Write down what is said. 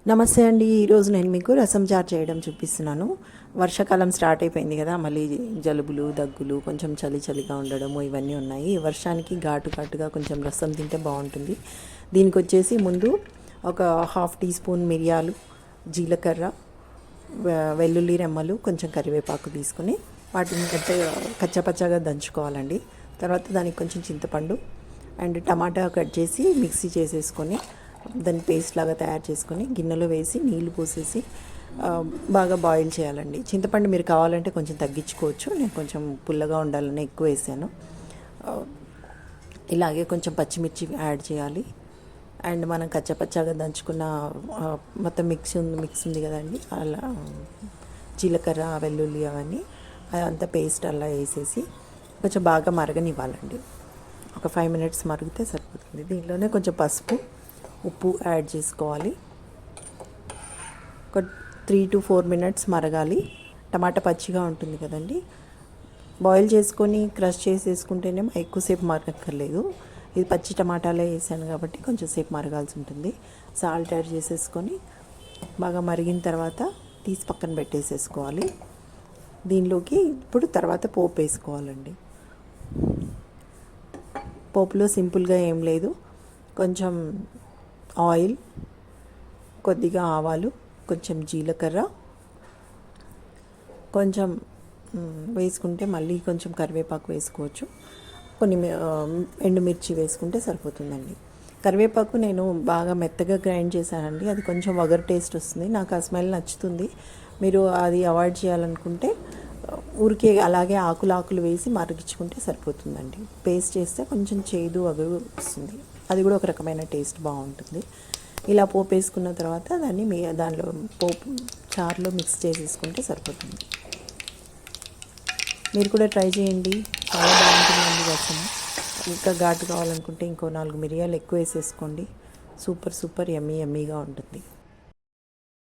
నమస్తే అండి. ఈరోజు నేను మీకు రసం చారు చేయడం చూపిస్తున్నాను. వర్షాకాలం స్టార్ట్ అయిపోయింది కదా, మళ్ళీ జలుబులు దగ్గులు కొంచెం చలి చలిగా ఉండడము ఇవన్నీ ఉన్నాయి. ఈ వర్షానికి ఘాటుగా కొంచెం రసం తింటే బాగుంటుంది. దీనికి వచ్చేసి ముందు ఒక హాఫ్ టీ స్పూన్ మిరియాలు, జీలకర్ర, వెల్లుల్లి రెమ్మలు, కొంచెం కరివేపాకు తీసుకుని వాటిని కచ్చపచ్చగా దంచుకోవాలండి. తర్వాత దానికి కొంచెం చింతపండు అండ్ టమాటా కట్ చేసి మిక్సీ చేసేసుకొని దాన్ని పేస్ట్ లాగా తయారు చేసుకొని గిన్నెలో వేసి నీళ్లు పోసేసి బాగా బాయిల్ చేయాలండి. చింతపండు మీరు కావాలంటే కొంచెం తగ్గించుకోవచ్చు, నేను కొంచెం పుల్లగా ఉండాలని ఎక్కువ వేసాను. ఇలాగే కొంచెం పచ్చిమిర్చి యాడ్ చేయాలి. అండ్ మనం కచ్చపచ్చగా దంచుకున్న మొత్తం మిక్స్ ఉంది కదండి, అలా జీలకర్ర వెల్లుల్లి అవన్నీ అదంతా పేస్ట్ అలా వేసేసి కొంచెం బాగా మరగనివ్వాలండి. ఒక 5 మినిట్స్ మరిగితే సరిపోతుంది. దీంట్లోనే కొంచెం పసుపు, ఉప్పు యాడ్ చేసుకోవాలి. ఒక 3 to 4 మినిట్స్ మరగాలి. టమాటా పచ్చిగా ఉంటుంది కదండి, బాయిల్ చేసుకొని క్రష్ చేసేసుకుంటేనే ఎక్కువసేపు మరగక్కర్లేదు. ఇది పచ్చి టమాటాలే వేసాను కాబట్టి కొంచెం సేపు మరగాల్సి ఉంటుంది. సాల్ట్ యాడ్ చేసేసుకొని బాగా మరిగిన తర్వాత తీసి పక్కన పెట్టేసేసుకోవాలి. దీనిలోకి ఇప్పుడు తర్వాత పోపు వేసుకోవాలండి. పోపులో సింపుల్గా ఏం లేదు, కొంచెం ఆయిల్, కొద్దిగా ఆవాలు, కొంచెం జీలకర్ర, కొంచెం వేసుకుంటే మళ్ళీ కొంచెం కరివేపాకు వేసుకోవచ్చు, కొన్ని ఎండుమిర్చి వేసుకుంటే సరిపోతుందండి. కరివేపాకు నేను బాగా మెత్తగా గ్రైండ్ చేశానండి, అది కొంచెం వగరు టేస్ట్ వస్తుంది, నాకు ఆ స్మెల్ నచ్చుతుంది. మీరు అది అవాయిడ్ చేయాలనుకుంటే ఊరికే అలాగే ఆకులు వేసి మరిగించుకుంటే సరిపోతుందండి. పేస్ట్ చేస్తే కొంచెం చేదు వగరు వస్తుంది, అది కూడా ఒక రకమైన టేస్ట్ బాగుంటుంది. ఇలా పోపు వేసుకున్న తర్వాత దానిలో పోపు చారులో మిక్స్ చేసేసుకుంటే సరిపోతుంది. మీరు కూడా ట్రై చేయండి, చాలా బాగుంటుందండి రసం. ఇంకా ఘాటు కావాలనుకుంటే ఇంకో 4 మిరియాలు ఎక్కువ వేసేసుకోండి. సూపర్ యమ్మీగా ఉంటుంది.